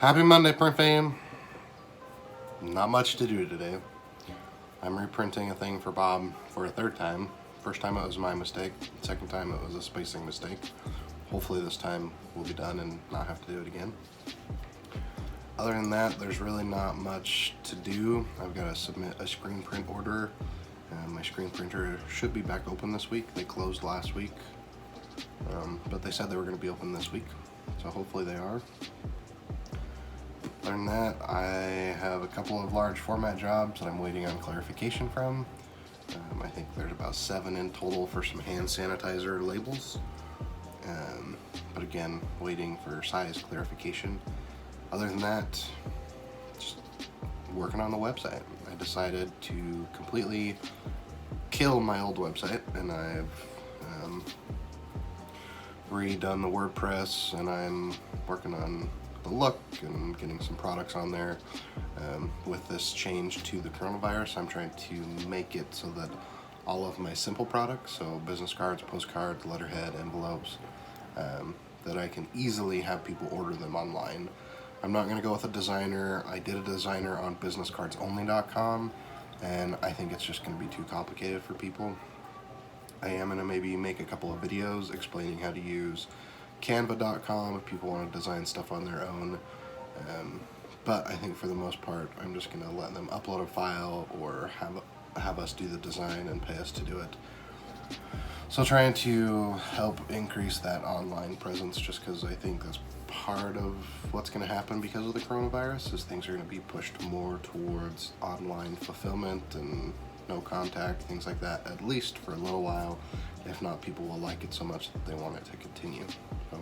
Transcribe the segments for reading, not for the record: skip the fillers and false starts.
Happy Monday, print fam. Not much to do today. I'm reprinting a thing for Bob for a third time. First time it was my mistake. Second time it was a spacing mistake. Hopefully this time we'll be done and not have to do it again. Other than that, there's really not much to do. I've got to submit a screen print order. My screen printer should be back open this week. They closed last week, but they said they were going to be open this week, so hopefully they are. Other than that, I have a couple of large format jobs that I'm waiting on clarification from. I think there's about 7 in total for some hand sanitizer labels. But again, waiting for size clarification. Other than that, just working on the website. I decided to completely kill my old website, and I've redone the WordPress, and I'm working on the look and getting some products on there. With this change to the coronavirus, I'm trying to make it so that all of my simple products, so business cards, postcards, letterhead, envelopes, that I can easily have people order them online. I'm not going to go with a designer. I did a designer on businesscardsonly.com, and I think it's just going to be too complicated for people. I am going to maybe make a couple of videos explaining how to use canva.com if people want to design stuff on their own, but I think for the most part I'm just going to let them upload a file or have us do the design and pay us to do it. So trying to help increase that online presence, just because I think that's part of what's going to happen because of the coronavirus, is things are going to be pushed more towards online fulfillment and no contact, things like that, at least for a little while. If not, people will like it so much that they want it to continue. So,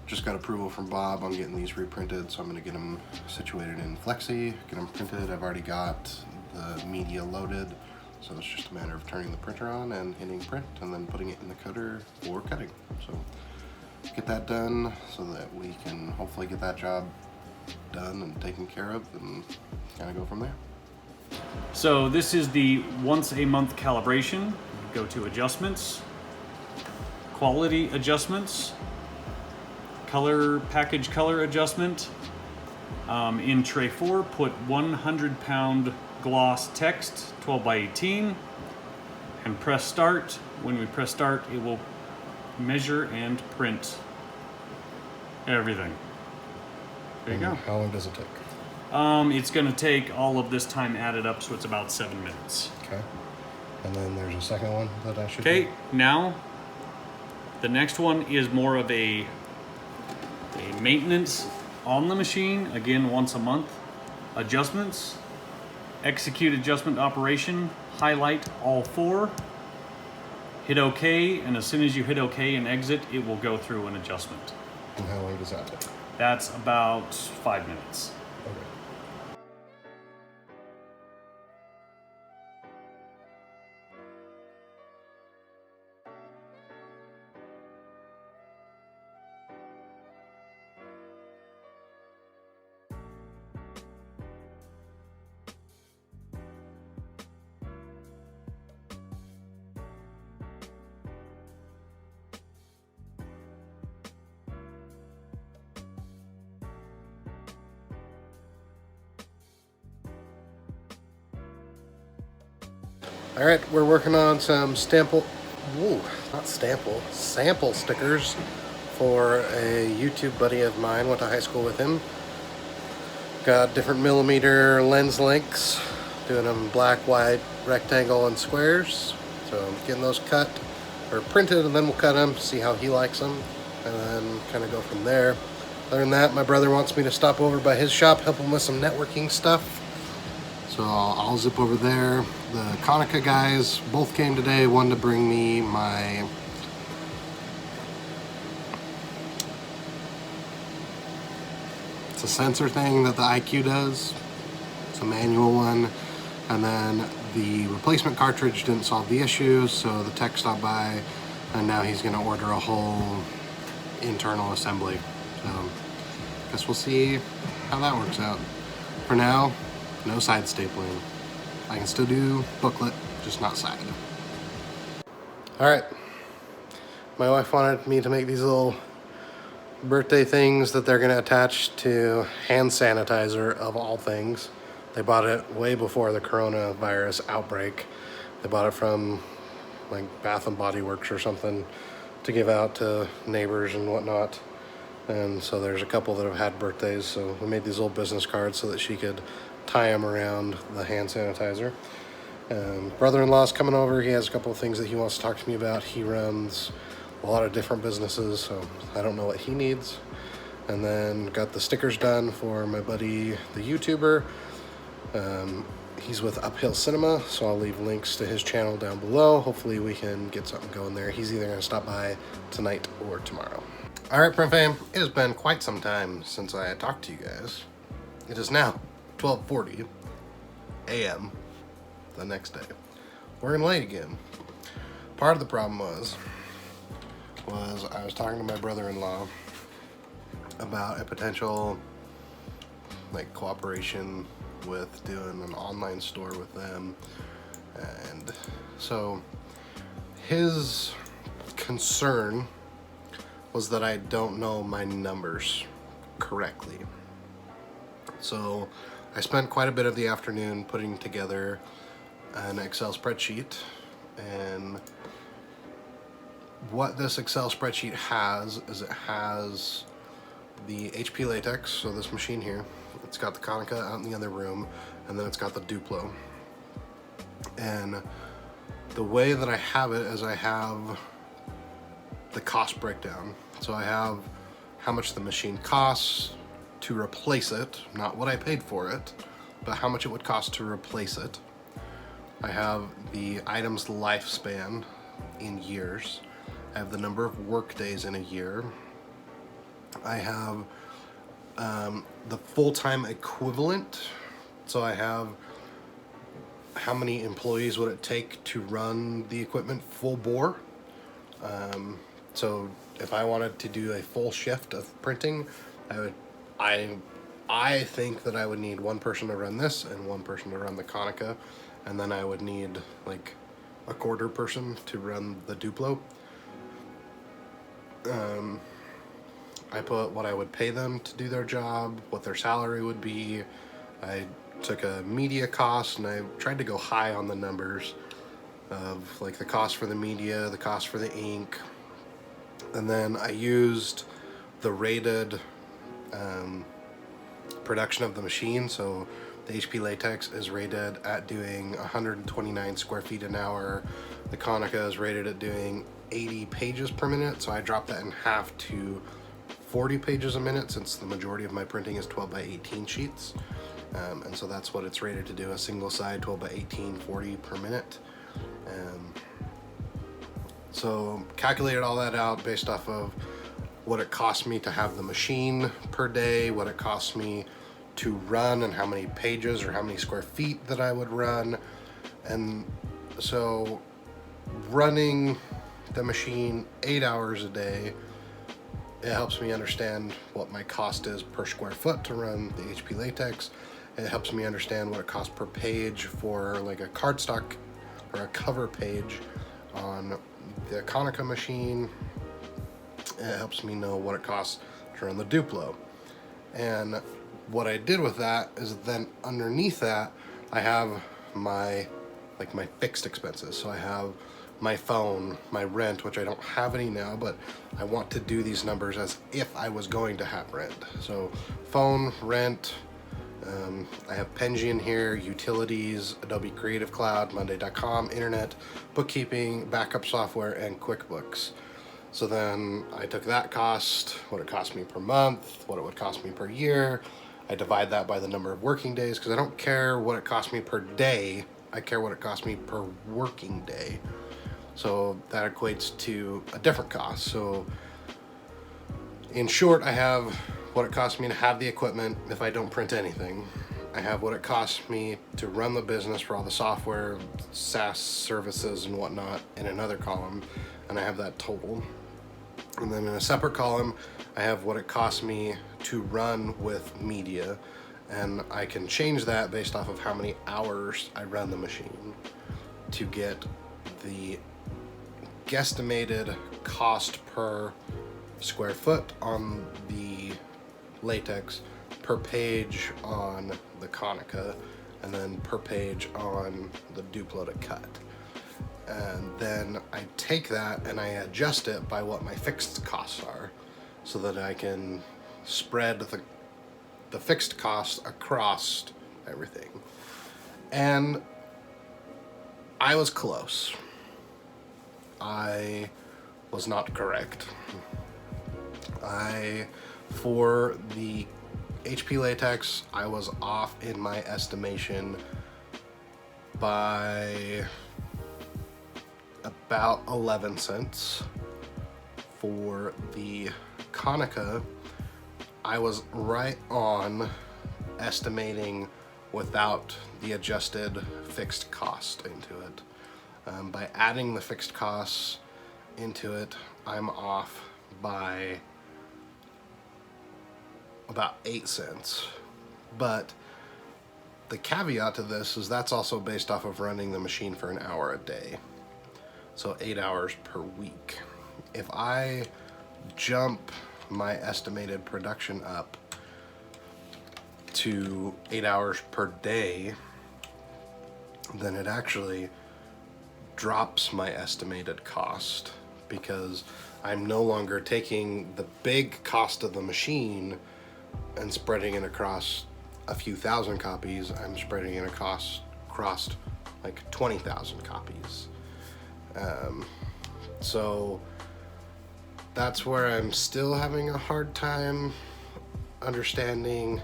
just got approval from Bob on getting these reprinted, so I'm going to get them situated in Flexi, get them printed. I've already got the media loaded, so it's just a matter of turning the printer on and hitting print and then putting it in the cutter for cutting. So get that done so that we can hopefully get that job done and taken care of and kind of go from there. So this is the once a month calibration. Go to adjustments, quality adjustments, color package color adjustment. In tray 4, put 100 pound gloss text 12 by 18 and press start. When we press start, it will measure and print everything. There you go. How long does it take? It's going to take all of this time added up, so it's about 7 minutes. Okay. And then there's a second one that I should Okay, do? now the next one is more of a maintenance on the machine, again once a month. Adjustments, execute adjustment operation, highlight all 4, hit OK, and as soon as you hit OK and exit, it will go through an adjustment. And how long does that take? That's about 5 minutes. Okay. All right, we're working on some sample stickers for a YouTube buddy of mine. Went to high school with him. Got different millimeter lens lengths, doing them black, white, rectangle, and squares. So I'm getting those cut or printed, and then we'll cut them, see how he likes them, and then kind of go from there. Other than that, my brother wants me to stop over by his shop, help him with some networking stuff. So I'll zip over there. The Konica guys both came today. One to bring me my it's a sensor thing that the IQ does. It's a manual one. And then the replacement cartridge didn't solve the issue, so the tech stopped by, and now he's gonna order a whole internal assembly. So guess we'll see how that works out. For now, no side stapling. I can still do booklet, just not side. All right, my wife wanted me to make these little birthday things that they're gonna attach to hand sanitizer of all things. They bought it way before the coronavirus outbreak. They bought it from like Bath and Body Works or something to give out to neighbors and whatnot. And so there's a couple that have had birthdays, so we made these little business cards so that she could tie them around the hand sanitizer. Brother-in-law's coming over. He has a couple of things that he wants to talk to me about. He runs a lot of different businesses, so I don't know what he needs. And then got the stickers done for my buddy, the YouTuber. He's with Uphill Cinema, so I'll leave links to his channel down below. Hopefully we can get something going there. He's either gonna stop by tonight or tomorrow. All right, Print Fam, it has been quite some time since I talked to you guys. It is now 12:40 a.m. the next day. We're in late again. Part of the problem was I was talking to my brother-in-law about a potential like cooperation with doing an online store with them, and so his concern was that I don't know my numbers correctly. So I spent quite a bit of the afternoon putting together an Excel spreadsheet, and what this Excel spreadsheet has is it has the HP latex, so this machine here, it's got the Konica out in the other room, and then it's got the Duplo. And the way that I have it is I have the cost breakdown. So I have how much the machine costs to replace it, not what I paid for it, but how much it would cost to replace it. I have the item's lifespan in years. I have the number of work days in a year. I have the full-time equivalent. So I have how many employees would it take to run the equipment full bore. So if I wanted to do a full shift of printing, I think that I would need one person to run this and one person to run the Konica, and then I would need like a quarter person to run the Duplo. I put what I would pay them to do their job, what their salary would be. I took a media cost and I tried to go high on the numbers of like the cost for the media, the cost for the ink, and then I used the rated production of the machine. So the HP latex is rated at doing 129 square feet an hour. The Konica is rated at doing 80 pages per minute, so I dropped that in half to 40 pages a minute, since the majority of my printing is 12 by 18 sheets. And so that's what it's rated to do, a single side 12 by 18, 40 per minute. So calculated all that out based off of what it cost me to have the machine per day, what it cost me to run, and how many pages or how many square feet that I would run. And so running the machine 8 hours a day, it helps me understand what my cost is per square foot to run the HP latex. It helps me understand what it costs per page for like a cardstock or a cover page on the Konica machine. It helps me know what it costs to run the Duplo. And what I did with that is then underneath that, I have my fixed expenses. So I have my phone, my rent, which I don't have any now, but I want to do these numbers as if I was going to have rent. So phone, rent, I have Penji in here, utilities, Adobe Creative Cloud, Monday.com, internet, bookkeeping, backup software, and QuickBooks. So then I took that cost, what it cost me per month, what it would cost me per year. I divide that by the number of working days, because I don't care what it cost me per day, I care what it cost me per working day. So that equates to a different cost. So in short, I have what it costs me to have the equipment if I don't print anything. I have what it costs me to run the business for all the software, SaaS services and whatnot in another column, and I have that total. And then in a separate column, I have what it costs me to run with media, and I can change that based off of how many hours I run the machine to get the guesstimated cost per square foot on the latex, per page on the Konica, and then per page on the Duplo to cut. And then I take that and I adjust it by what my fixed costs are, so that I can spread the fixed costs across everything. And I was close. I was not correct. For the HP latex, I was off in my estimation by about 11 cents. For the Konica, I was right on estimating without the adjusted fixed cost into it. By adding the fixed costs into it, I'm off by about 8 cents. But the caveat to this is that's also based off of running the machine for an hour a day. So 8 hours per week. If I jump my estimated production up to 8 hours per day, then it actually drops my estimated cost, because I'm no longer taking the big cost of the machine and spreading it across a few thousand copies. I'm spreading it across like 20,000 copies. So that's where I'm still having a hard time understanding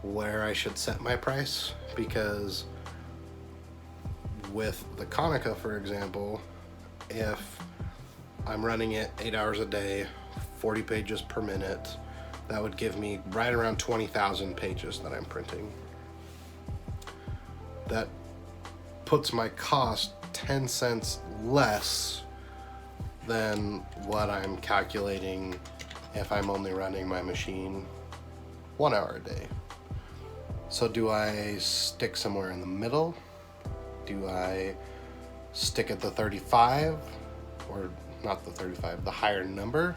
where I should set my price, because with the Konica, for example, if I'm running it 8 hours a day, 40 pages per minute, that would give me right around 20,000 pages that I'm printing. That puts my cost 10 cents less than what I'm calculating if I'm only running my machine 1 hour a day. So do I stick somewhere in the middle? Do I stick at the 35, or not the 35, the higher number?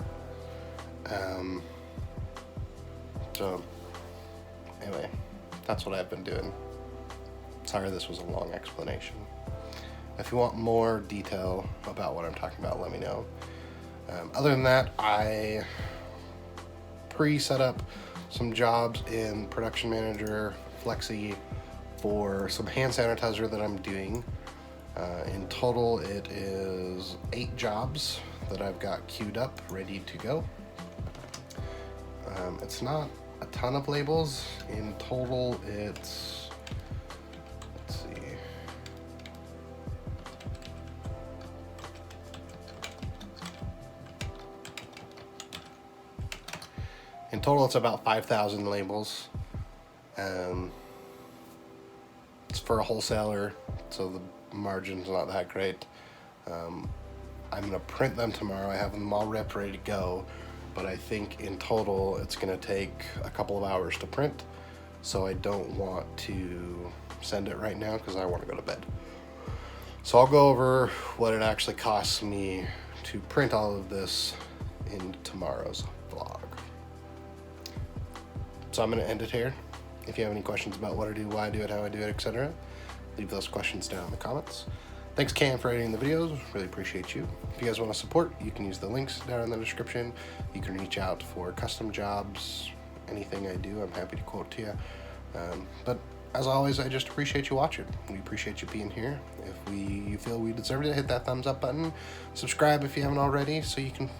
So anyway, that's what I've been doing. Sorry this was a long explanation. If you want more detail about what I'm talking about, let me know. Other than that, I pre-set up some jobs in Production Manager, Flexi, for some hand sanitizer that I'm doing. In total, it is 8 jobs that I've got queued up, ready to go. It's not a ton of labels. In total, it's, let's see, in total it's about 5,000 labels. It's for a wholesaler, so the margin's not that great. I'm gonna print them tomorrow. I have them all ripped, ready to go, but I think in total it's gonna take a couple of hours to print, so I don't want to send it right now because I want to go to bed. So I'll go over what it actually costs me to print all of this in tomorrow's vlog. So I'm gonna end it here. If you have any questions about what I do, why I do it, how I do it, etc., leave those questions down in the comments. Thanks, Cam, for editing the videos. Really appreciate you. If you guys want to support, you can use the links down in the description. You can reach out for custom jobs, anything I do, I'm happy to quote to you. But as always, I just appreciate you watching. We appreciate you being here. If you feel we deserved it, hit that thumbs up button. Subscribe if you haven't already, so you can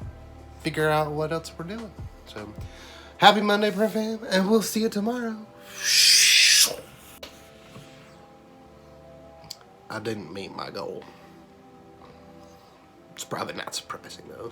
figure out what else we're doing. So, happy Monday, Print Fam, and we'll see you tomorrow. I didn't meet my goal. It's probably not surprising, though.